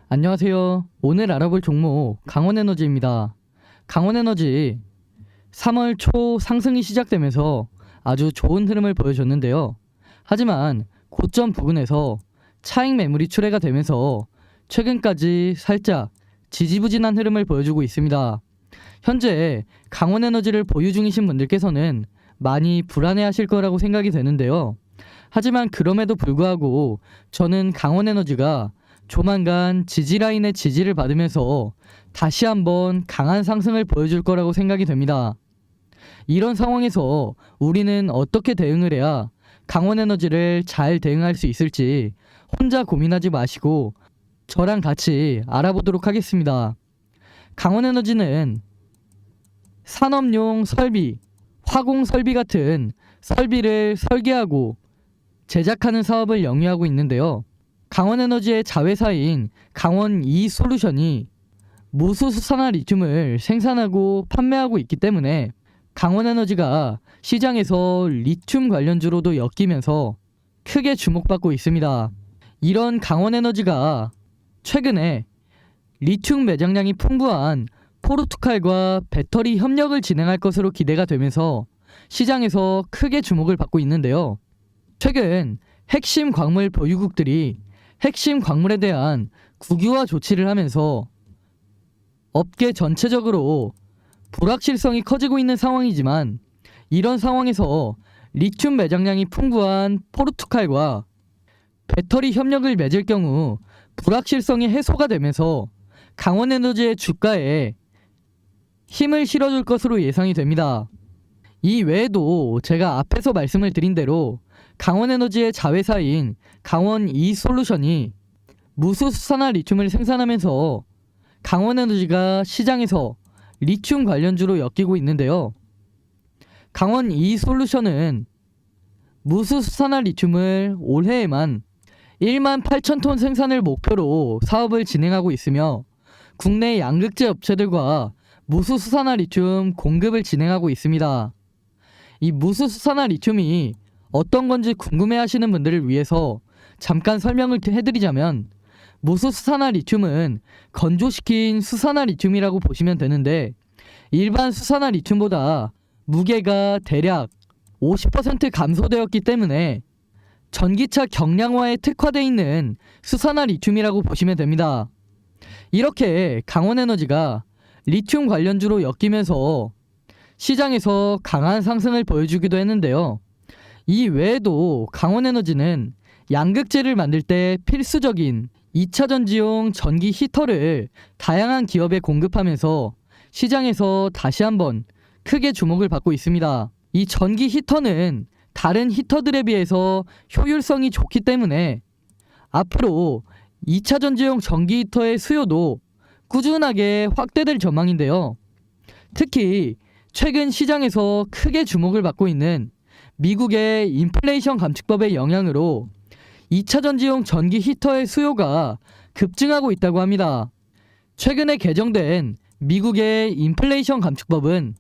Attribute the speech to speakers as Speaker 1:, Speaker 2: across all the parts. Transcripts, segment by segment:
Speaker 1: 안녕하세요. 오늘 알아볼 종목 강원에너지입니다. 강원에너지 3월 초 상승이 시작되면서 아주 좋은 흐름을 보여줬는데요. 하지만 고점 부근에서 차익 매물이 출회가 되면서 최근까지 살짝 지지부진한 흐름을 보여주고 있습니다. 현재 강원에너지를 보유 중이신 분들께서는 많이 불안해하실 거라고 생각이 되는데요. 하지만 그럼에도 불구하고 저는 강원에너지가 조만간 지지라인의 지지를 받으면서 다시 한번 강한 상승을 보여줄 거라고 생각이 됩니다. 이런 상황에서 우리는 어떻게 대응을 해야 강원에너지를 잘 대응할 수 있을지 혼자 고민하지 마시고 저랑 같이 알아보도록 하겠습니다. 강원에너지는 산업용 설비, 화공 설비 같은 설비를 설계하고 제작하는 사업을 영위하고 있는데요. 강원에너지의 자회사인 강원2솔루션이 무수수산화 리튬을 생산하고 판매하고 있기 때문에 강원에너지가 시장에서 리튬 관련주로도 엮이면서 크게 주목받고 있습니다. 이런 강원에너지가 최근에 리튬 매장량이 풍부한 포르투갈과 배터리 협력을 진행할 것으로 기대가 되면서 시장에서 크게 주목을 받고 있는데요. 최근 핵심 광물 보유국들이 핵심 광물에 대한 국유화 조치를 하면서 업계 전체적으로 불확실성이 커지고 있는 상황이지만 이런 상황에서 리튬 매장량이 풍부한 포르투갈과 배터리 협력을 맺을 경우 불확실성이 해소가 되면서 강원에너지의 주가에 힘을 실어줄 것으로 예상이 됩니다. 이 외에도 제가 앞에서 말씀을 드린 대로 강원에너지의 자회사인 강원2솔루션이 무수수산화 리튬을 생산하면서 강원에너지가 시장에서 리튬 관련주로 엮이고 있는데요. 강원2솔루션은 무수수산화 리튬을 올해에만 1만 8천 톤 생산을 목표로 사업을 진행하고 있으며 국내 양극재 업체들과 무수수산화 리튬 공급을 진행하고 있습니다. 이 무수수산화 리튬이 어떤 건지 궁금해하시는 분들을 위해서 잠깐 설명을 해드리자면 무수수산화 리튬은 건조시킨 수산화 리튬이라고 보시면 되는데 일반 수산화 리튬보다 무게가 대략 50% 감소되었기 때문에 전기차 경량화에 특화되어 있는 수산화 리튬이라고 보시면 됩니다. 이렇게 강원에너지가 리튬 관련주로 엮이면서 시장에서 강한 상승을 보여주기도 했는데요. 이 외에도 강원에너지는 양극재를 만들 때 필수적인 2차 전지용 전기 히터를 다양한 기업에 공급하면서 시장에서 다시 한번 크게 주목을 받고 있습니다. 이 전기 히터는 다른 히터들에 비해서 효율성이 좋기 때문에 앞으로 2차 전지용 전기 히터의 수요도 꾸준하게 확대될 전망인데요. 특히 최근 시장에서 크게 주목을 받고 있는 미국의 인플레이션 감축법의 영향으로 2차 전지용 전기 히터의 수요가 급증하고 있다고 합니다. 최근에 개정된 미국의 인플레이션 감축법은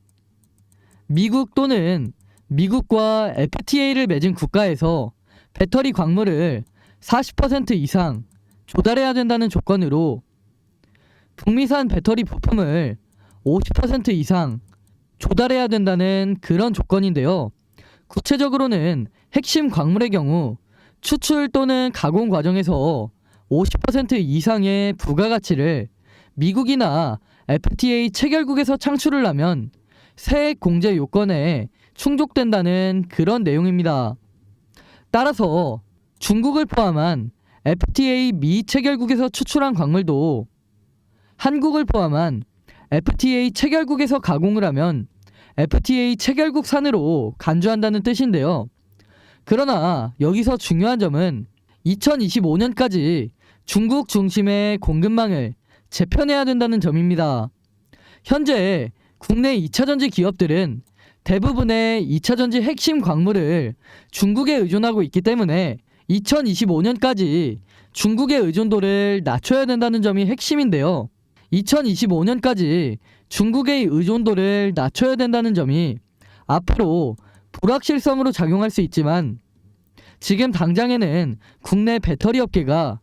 Speaker 1: 미국 또는 미국과 FTA를 맺은 국가에서 배터리 광물을 40% 이상 조달해야 된다는 조건으로 북미산 배터리 부품을 50% 이상 조달해야 된다는 그런 조건인데요. 구체적으로는 핵심 광물의 경우 추출 또는 가공 과정에서 50% 이상의 부가가치를 미국이나 FTA 체결국에서 창출을 하면 세액 공제 요건에 충족된다는 그런 내용입니다. 따라서 중국을 포함한 FTA 미체결국에서 추출한 광물도 한국을 포함한 FTA 체결국에서 가공을 하면 FTA 체결국 산으로 간주한다는 뜻인데요. 그러나 여기서 중요한 점은 2025년까지 중국 중심의 공급망을 재편해야 된다는 점입니다. 현재 국내 2차전지 기업들은 대부분의 2차전지 핵심 광물을 중국에 의존하고 있기 때문에 2025년까지 중국의 의존도를 낮춰야 된다는 점이 핵심인데요. 2025년까지 중국의 의존도를 낮춰야 된다는 점이 앞으로 불확실성으로 작용할 수 있지만 지금 당장에는 국내 배터리 업계가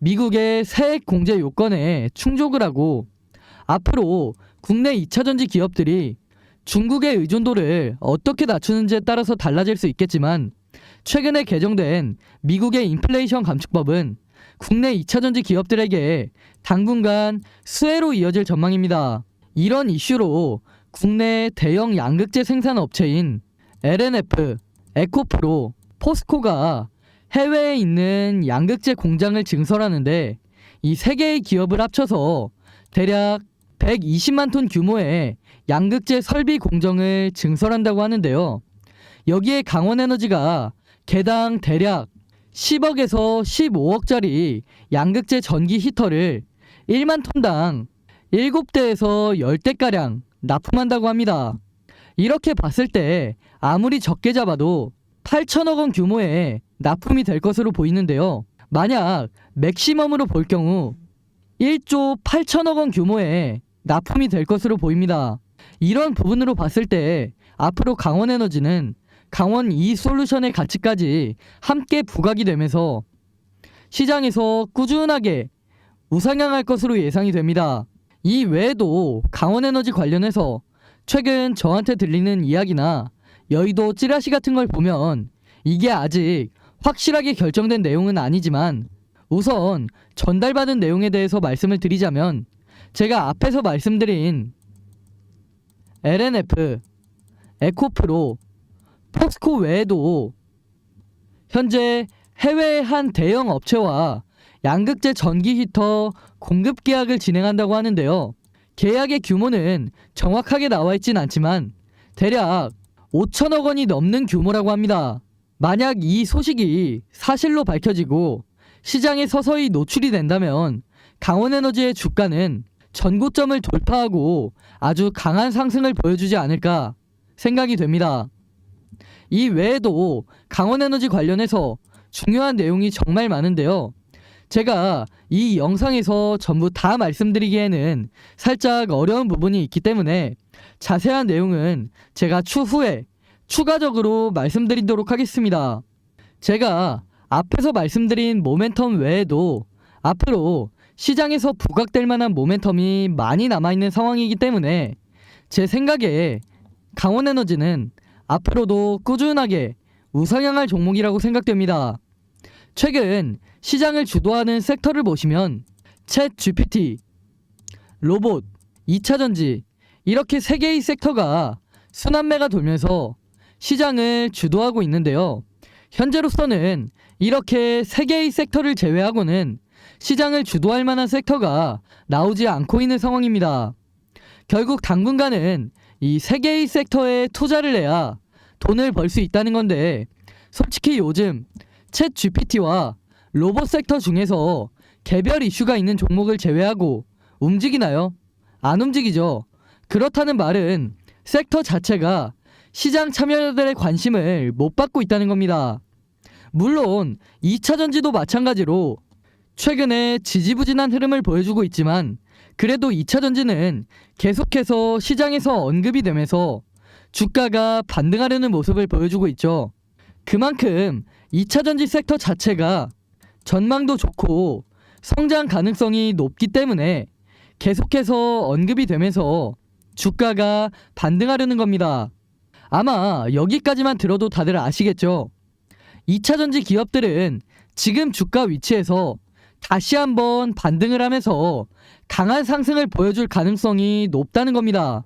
Speaker 1: 미국의 세액 공제 요건에 충족을 하고 앞으로 국내 2차전지 기업들이 중국의 의존도를 어떻게 낮추는지에 따라서 달라질 수 있겠지만 최근에 개정된 미국의 인플레이션 감축법은 국내 2차전지 기업들에게 당분간 수혜로 이어질 전망입니다. 이런 이슈로 국내 대형 양극재 생산 업체인 LNF, 에코프로, 포스코가 해외에 있는 양극재 공장을 증설하는데 이 세 개의 기업을 합쳐서 대략 120만 톤 규모의 양극재 설비 공정을 증설한다고 하는데요. 여기에 강원에너지가 개당 대략 10억에서 15억짜리 양극재 전기 히터를 1만 톤당 7대에서 10대가량 납품한다고 합니다. 이렇게 봤을 때 아무리 적게 잡아도 8천억 원 규모의 납품이 될 것으로 보이는데요. 만약 맥시멈으로 볼 경우 1조 8천억 원 규모의 납품이 될 것으로 보입니다. 이런 부분으로 봤을 때 앞으로 강원에너지는 강원 이솔루션의 가치까지 함께 부각이 되면서 시장에서 꾸준하게 우상향할 것으로 예상이 됩니다. 이 외에도 강원에너지 관련해서 최근 저한테 들리는 이야기나 여의도 찌라시 같은 걸 보면 이게 아직 확실하게 결정된 내용은 아니지만 우선 전달받은 내용에 대해서 말씀을 드리자면 제가 앞에서 말씀드린 LNF, 에코프로, 포스코 외에도 현재 해외의 한 대형 업체와 양극재 전기 히터 공급 계약을 진행한다고 하는데요. 계약의 규모는 정확하게 나와 있진 않지만 대략 5천억 원이 넘는 규모라고 합니다. 만약 이 소식이 사실로 밝혀지고 시장에 서서히 노출이 된다면 강원에너지의 주가는 전고점을 돌파하고 아주 강한 상승을 보여주지 않을까 생각이 됩니다. 이 외에도 강원에너지 관련해서 중요한 내용이 정말 많은데요. 제가 이 영상에서 전부 다 말씀드리기에는 살짝 어려운 부분이 있기 때문에 자세한 내용은 제가 추후에 추가적으로 말씀드리도록 하겠습니다. 제가 앞에서 말씀드린 모멘텀 외에도 앞으로 시장에서 부각될 만한 모멘텀이 많이 남아있는 상황이기 때문에 제 생각에 강원에너지는 앞으로도 꾸준하게 우상향할 종목이라고 생각됩니다. 최근 시장을 주도하는 섹터를 보시면 챗 GPT, 로봇, 2차전지 이렇게 세 개의 섹터가 순환매가 돌면서 시장을 주도하고 있는데요. 현재로서는 이렇게 세 개의 섹터를 제외하고는 시장을 주도할 만한 섹터가 나오지 않고 있는 상황입니다. 결국 당분간은 이 세 개의 섹터에 투자를 해야 돈을 벌 수 있다는 건데 솔직히 요즘 챗 GPT와 로봇 섹터 중에서 개별 이슈가 있는 종목을 제외하고 움직이나요? 안 움직이죠. 그렇다는 말은 섹터 자체가 시장 참여자들의 관심을 못 받고 있다는 겁니다. 물론 2차전지도 마찬가지로 최근에 지지부진한 흐름을 보여주고 있지만 그래도 2차전지는 계속해서 시장에서 언급이 되면서 주가가 반등하려는 모습을 보여주고 있죠. 그만큼 2차전지 섹터 자체가 전망도 좋고 성장 가능성이 높기 때문에 계속해서 언급이 되면서 주가가 반등하려는 겁니다. 아마 여기까지만 들어도 다들 아시겠죠? 2차전지 기업들은 지금 주가 위치에서 다시 한번 반등을 하면서 강한 상승을 보여줄 가능성이 높다는 겁니다.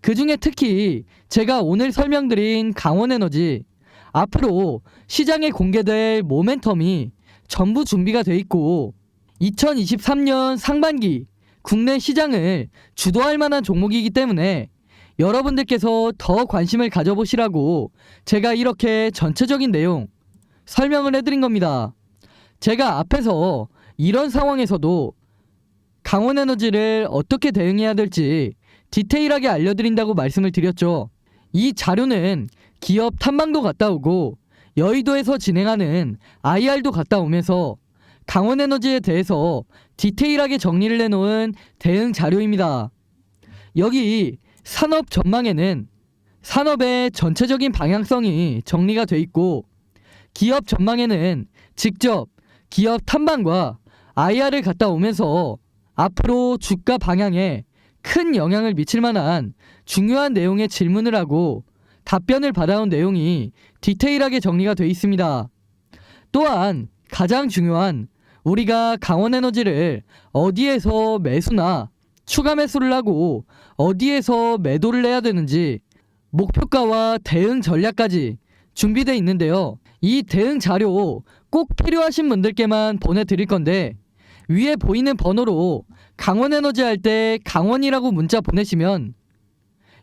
Speaker 1: 그 중에 특히 제가 오늘 설명드린 강원에너지 앞으로 시장에 공개될 모멘텀이 전부 준비가 돼 있고 2023년 상반기 국내 시장을 주도할 만한 종목이기 때문에 여러분들께서 더 관심을 가져보시라고 제가 이렇게 전체적인 내용 설명을 해드린 겁니다. 제가 앞에서 이런 상황에서도 강원에너지를 어떻게 대응해야 될지 디테일하게 알려드린다고 말씀을 드렸죠. 이 자료는 기업 탐방도 갔다 오고 여의도에서 진행하는 IR도 갔다 오면서 강원에너지에 대해서 디테일하게 정리를 해놓은 대응 자료입니다. 여기 산업 전망에는 산업의 전체적인 방향성이 정리가 돼 있고 기업 전망에는 직접 기업 탐방과 IR을 갔다 오면서 앞으로 주가 방향에 큰 영향을 미칠 만한 중요한 내용의 질문을 하고 답변을 받아온 내용이 디테일하게 정리가 되어 있습니다. 또한 가장 중요한 우리가 강원에너지를 어디에서 매수나 추가 매수를 하고 어디에서 매도를 해야 되는지 목표가와 대응 전략까지 준비되어 있는데요. 이 대응 자료 꼭 필요하신 분들께만 보내드릴 건데 위에 보이는 번호로 강원에너지 할 때 강원이라고 문자 보내시면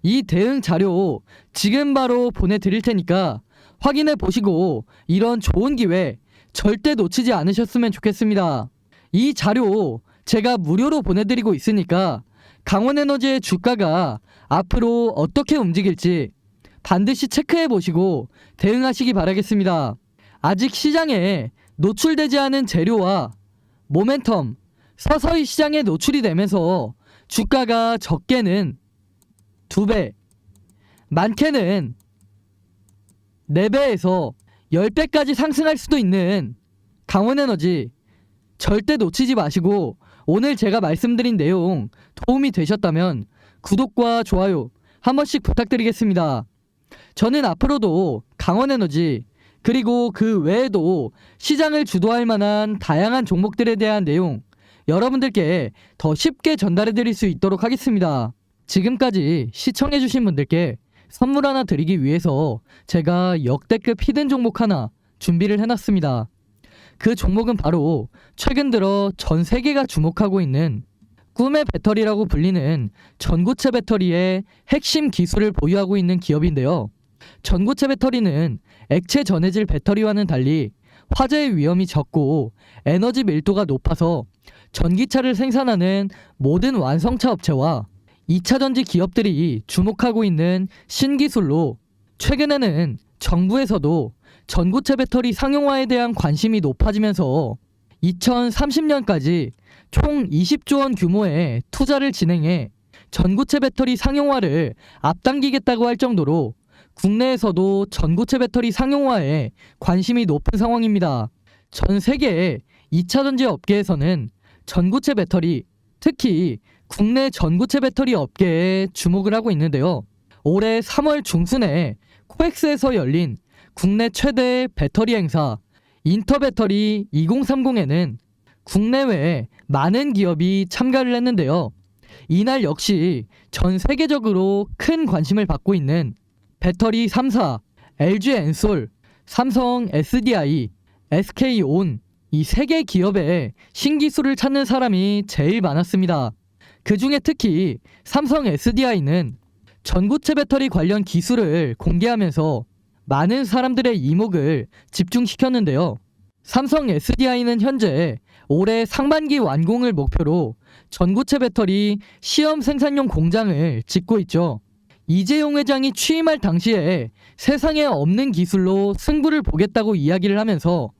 Speaker 1: 이 대응 자료 지금 바로 보내드릴 테니까 확인해 보시고 이런 좋은 기회 절대 놓치지 않으셨으면 좋겠습니다. 이 자료 제가 무료로 보내드리고 있으니까 강원에너지의 주가가 앞으로 어떻게 움직일지 반드시 체크해 보시고 대응하시기 바라겠습니다. 아직 시장에 노출되지 않은 재료와 모멘텀 서서히 시장에 노출이 되면서 주가가 적게는 2배, 많게는 4배에서 10배까지 상승할 수도 있는 강원에너지 절대 놓치지 마시고 오늘 제가 말씀드린 내용 도움이 되셨다면 구독과 좋아요 한 번씩 부탁드리겠습니다. 저는 앞으로도 강원에너지 그리고 그 외에도 시장을 주도할 만한 다양한 종목들에 대한 내용 여러분들께 더 쉽게 전달해 드릴 수 있도록 하겠습니다. 지금까지 시청해주신 분들께 선물 하나 드리기 위해서 제가 역대급 히든 종목 하나 준비를 해놨습니다. 그 종목은 바로 최근 들어 전 세계가 주목하고 있는 꿈의 배터리라고 불리는 전고체 배터리의 핵심 기술을 보유하고 있는 기업인데요. 전고체 배터리는 액체 전해질 배터리와는 달리 화재의 위험이 적고 에너지 밀도가 높아서 전기차를 생산하는 모든 완성차 업체와 2차전지 기업들이 주목하고 있는 신기술로 최근에는 정부에서도 전고체 배터리 상용화에 대한 관심이 높아지면서 2030년까지 총 20조 원 규모의 투자를 진행해 전고체 배터리 상용화를 앞당기겠다고 할 정도로 국내에서도 전고체 배터리 상용화에 관심이 높은 상황입니다. 전 세계의 2차전지 업계에서는 전고체 배터리, 특히 국내 전고체 배터리 업계에 주목을 하고 있는데요. 올해 3월 중순에 코엑스에서 열린 국내 최대 배터리 행사 인터배터리 2030에는 국내외 많은 기업이 참가를 했는데요. 이날 역시 전 세계적으로 큰 관심을 받고 있는 배터리 3사, LG 엔솔, 삼성 SDI, SK온 이 3개 기업의 신기술을 찾는 사람이 제일 많았습니다. 그 중에 특히 삼성 SDI는 전고체 배터리 관련 기술을 공개하면서 많은 사람들의 이목을 집중시켰는데요. 삼성 SDI는 현재 올해 상반기 완공을 목표로 전고체 배터리 시험 생산용 공장을 짓고 있죠. 이재용 회장이 취임할 당시에 세상에 없는 기술로 승부를 보겠다고 이야기를 하면서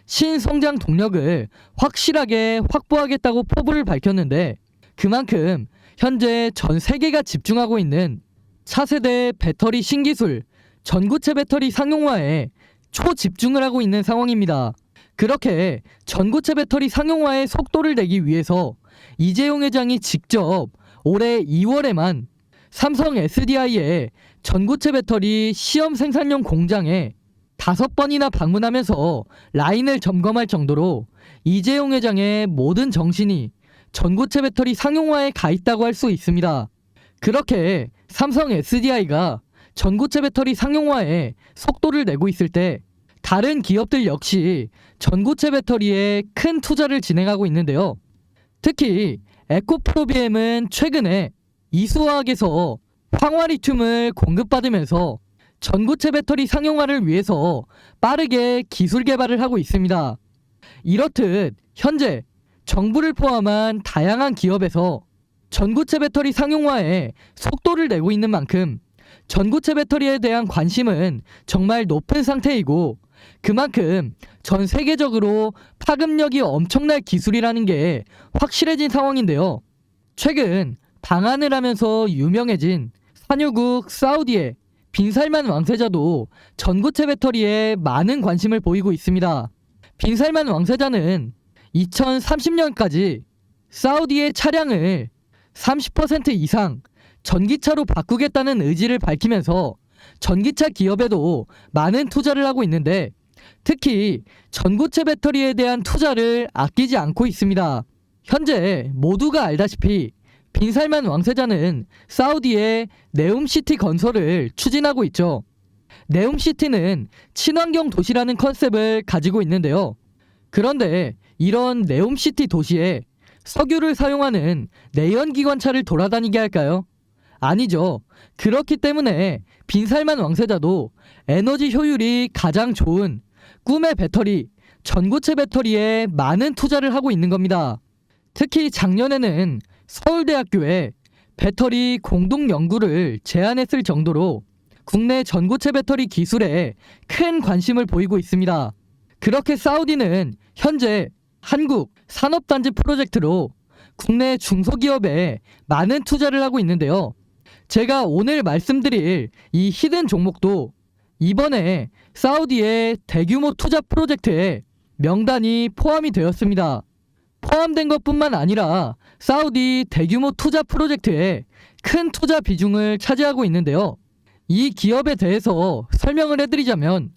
Speaker 1: 신성장 동력을 확실하게 확보하겠다고 포부를 밝혔는데 그만큼 현재 전 세계가 집중하고 있는 차세대 배터리 신기술 전고체 배터리 상용화에 초집중을 하고 있는 상황입니다. 그렇게 전고체 배터리 상용화의 속도를 내기 위해서 이재용 회장이 직접 올해 2월에만 삼성 SDI의 전고체 배터리 시험 생산용 공장에 5번이나 방문하면서 라인을 점검할 정도로 이재용 회장의 모든 정신이 전고체 배터리 상용화에 가 있다고 할 수 있습니다. 그렇게 삼성 SDI가 전고체 배터리 상용화에 속도를 내고 있을 때 다른 기업들 역시 전고체 배터리에 큰 투자를 진행하고 있는데요. 특히 에코프로비엠은 최근에 이수화학에서 황화리튬을 공급받으면서 전고체 배터리 상용화를 위해서 빠르게 기술 개발을 하고 있습니다. 이렇듯 현재 정부를 포함한 다양한 기업에서 전고체 배터리 상용화에 속도를 내고 있는 만큼 전고체 배터리에 대한 관심은 정말 높은 상태이고 그만큼 전 세계적으로 파급력이 엄청날 기술이라는 게 확실해진 상황인데요. 최근 방한을 하면서 유명해진 산유국 사우디의 빈살만 왕세자도 전고체 배터리에 많은 관심을 보이고 있습니다. 빈살만 왕세자는 2030년까지 사우디의 차량을 30% 이상 전기차로 바꾸겠다는 의지를 밝히면서 전기차 기업에도 많은 투자를 하고 있는데, 특히 전고체 배터리에 대한 투자를 아끼지 않고 있습니다. 현재 모두가 알다시피 빈살만 왕세자는 사우디의 네움시티 건설을 추진하고 있죠. 네움시티는 친환경 도시라는 컨셉을 가지고 있는데요. 그런데 이런 네움시티 도시에 석유를 사용하는 내연기관차를 돌아다니게 할까요? 아니죠. 그렇기 때문에 빈살만 왕세자도 에너지 효율이 가장 좋은 꿈의 배터리, 전고체 배터리에 많은 투자를 하고 있는 겁니다. 특히 작년에는 서울대학교에 배터리 공동 연구를 제안했을 정도로 국내 전고체 배터리 기술에 큰 관심을 보이고 있습니다. 그렇게 사우디는 현재 한국 산업단지 프로젝트로 국내 중소기업에 많은 투자를 하고 있는데요. 제가 오늘 말씀드릴 이 히든 종목도 이번에 사우디의 대규모 투자 프로젝트에 명단이 포함이 되었습니다. 포함된 것뿐만 아니라 사우디 대규모 투자 프로젝트에 큰 투자 비중을 차지하고 있는데요. 이 기업에 대해서 설명을 해드리자면,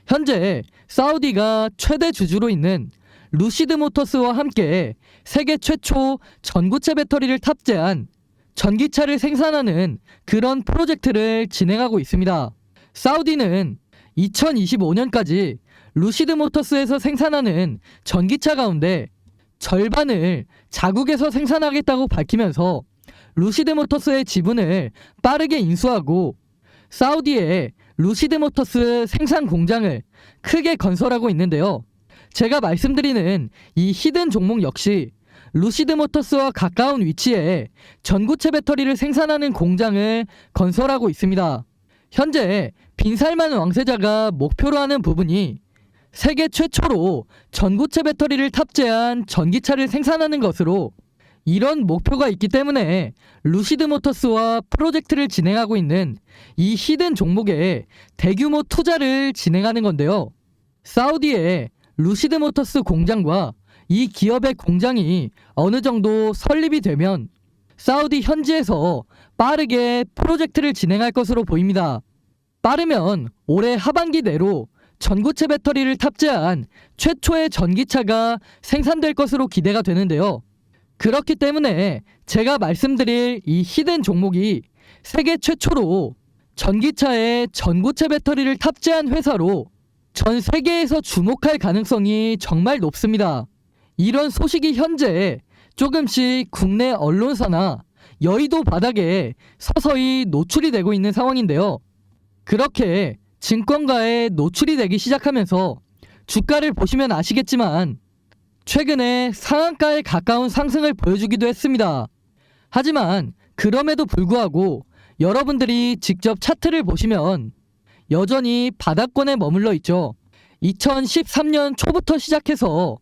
Speaker 1: 현재 사우디가 최대 주주로 있는 루시드 모터스와 함께 세계 최초 전고체 배터리를 탑재한 전기차를 생산하는 그런 프로젝트를 진행하고 있습니다. 사우디는 2025년까지 루시드 모터스에서 생산하는 전기차 가운데 절반을 자국에서 생산하겠다고 밝히면서 루시드 모터스의 지분을 빠르게 인수하고 사우디에 루시드 모터스 생산 공장을 크게 건설하고 있는데요. 제가 말씀드리는 이 히든 종목 역시 루시드 모터스와 가까운 위치에 전고체 배터리를 생산하는 공장을 건설하고 있습니다. 현재 빈살만 왕세자가 목표로 하는 부분이 세계 최초로 전고체 배터리를 탑재한 전기차를 생산하는 것으로, 이런 목표가 있기 때문에 루시드 모터스와 프로젝트를 진행하고 있는 이 히든 종목에 대규모 투자를 진행하는 건데요. 사우디의 루시드 모터스 공장과 이 기업의 공장이 어느 정도 설립이 되면 사우디 현지에서 빠르게 프로젝트를 진행할 것으로 보입니다. 빠르면 올해 하반기 내로 전고체 배터리를 탑재한 최초의 전기차가 생산될 것으로 기대가 되는데요. 그렇기 때문에 제가 말씀드릴 이 히든 종목이 세계 최초로 전기차에 전고체 배터리를 탑재한 회사로 전 세계에서 주목할 가능성이 정말 높습니다. 이런 소식이 현재 조금씩 국내 언론사나 여의도 바닥에 서서히 노출이 되고 있는 상황인데요. 그렇게 증권가에 노출이 되기 시작하면서 주가를 보시면 아시겠지만 최근에 상한가에 가까운 상승을 보여주기도 했습니다. 하지만 그럼에도 불구하고 여러분들이 직접 차트를 보시면 여전히 바닥권에 머물러 있죠. 2013년 초부터 시작해서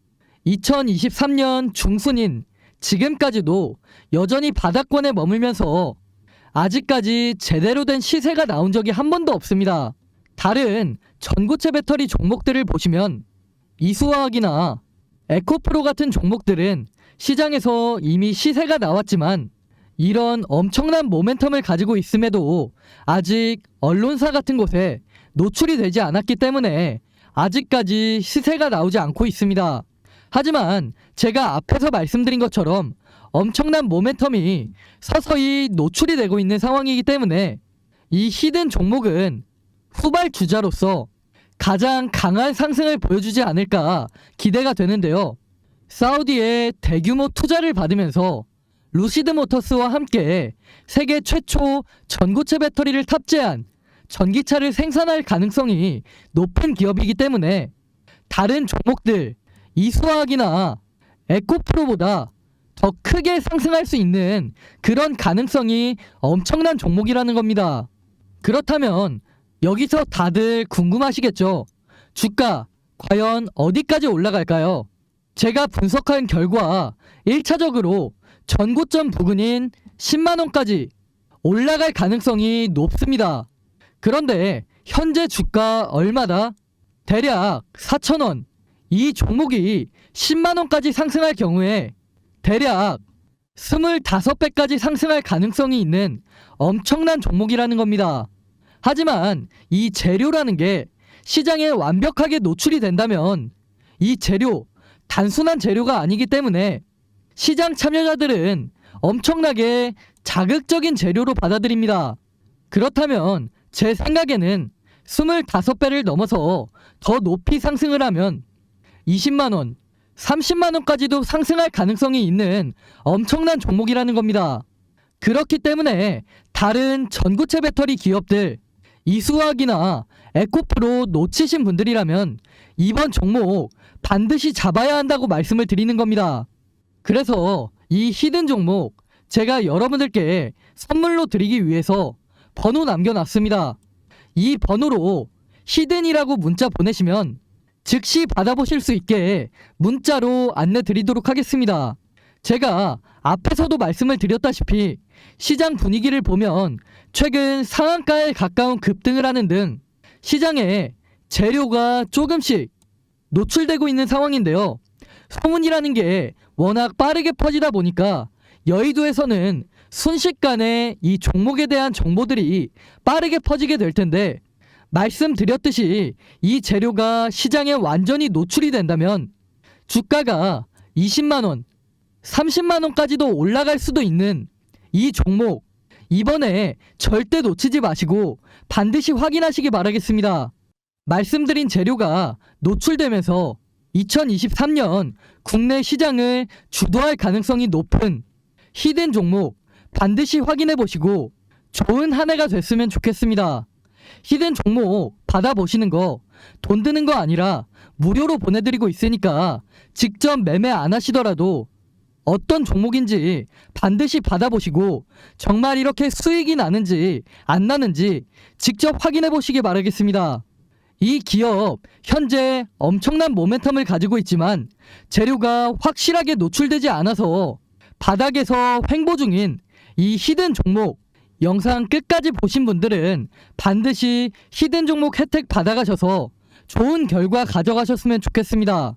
Speaker 1: 2023년 중순인 지금까지도 여전히 바닥권에 머물면서 아직까지 제대로 된 시세가 나온 적이 한 번도 없습니다. 다른 전고체 배터리 종목들을 보시면 이수화학이나 에코프로 같은 종목들은 시장에서 이미 시세가 나왔지만 이런 엄청난 모멘텀을 가지고 있음에도 아직 언론사 같은 곳에 노출이 되지 않았기 때문에 아직까지 시세가 나오지 않고 있습니다. 하지만 제가 앞에서 말씀드린 것처럼 엄청난 모멘텀이 서서히 노출이 되고 있는 상황이기 때문에 이 히든 종목은 후발주자로서 가장 강한 상승을 보여주지 않을까 기대가 되는데요. 사우디의 대규모 투자를 받으면서 루시드 모터스와 함께 세계 최초 전고체 배터리를 탑재한 전기차를 생산할 가능성이 높은 기업이기 때문에 다른 종목들 이수화학이나 에코프로보다 더 크게 상승할 수 있는 그런 가능성이 엄청난 종목이라는 겁니다. 그렇다면 여기서 다들 궁금하시겠죠? 주가 과연 어디까지 올라갈까요? 제가 분석한 결과 1차적으로 전고점 부근인 10만원까지 올라갈 가능성이 높습니다. 그런데 현재 주가 얼마다? 대략 4,000원, 이 종목이 10만 원까지 상승할 경우에 대략 25배까지 상승할 가능성이 있는 엄청난 종목이라는 겁니다. 하지만 이 재료라는 게 시장에 완벽하게 노출이 된다면 이 재료, 단순한 재료가 아니기 때문에 시장 참여자들은 엄청나게 자극적인 재료로 받아들입니다. 그렇다면 제 생각에는 25배를 넘어서 더 높이 상승을 하면 20만 원, 30만 원까지도 상승할 가능성이 있는 엄청난 종목이라는 겁니다. 그렇기 때문에 다른 전고체 배터리 기업들, 이수화학이나 에코프로 놓치신 분들이라면 이번 종목 반드시 잡아야 한다고 말씀을 드리는 겁니다. 그래서 이 히든 종목 제가 여러분들께 선물로 드리기 위해서 번호 남겨놨습니다. 이 번호로 히든이라고 문자 보내시면 즉시 받아보실 수 있게 문자로 안내 드리도록 하겠습니다. 제가 앞에서도 말씀을 드렸다시피 시장 분위기를 보면 최근 상한가에 가까운 급등을 하는 등 시장에 재료가 조금씩 노출되고 있는 상황인데요. 소문이라는 게 워낙 빠르게 퍼지다 보니까 여의도에서는 순식간에 이 종목에 대한 정보들이 빠르게 퍼지게 될 텐데, 말씀드렸듯이 이 재료가 시장에 완전히 노출이 된다면 주가가 20만원, 30만원까지도 올라갈 수도 있는 이 종목, 이번에 절대 놓치지 마시고 반드시 확인하시기 바라겠습니다. 말씀드린 재료가 노출되면서 2023년 국내 시장을 주도할 가능성이 높은 히든 종목 반드시 확인해 보시고 좋은 한 해가 됐으면 좋겠습니다. 히든 종목 받아보시는 거 돈 드는 거 아니라 무료로 보내드리고 있으니까 직접 매매 안 하시더라도 어떤 종목인지 반드시 받아보시고 정말 이렇게 수익이 나는지 안 나는지 직접 확인해 보시기 바라겠습니다. 이 기업 현재 엄청난 모멘텀을 가지고 있지만 재료가 확실하게 노출되지 않아서 바닥에서 횡보 중인 이 히든 종목, 영상 끝까지 보신 분들은 반드시 히든 종목 혜택 받아가셔서 좋은 결과 가져가셨으면 좋겠습니다.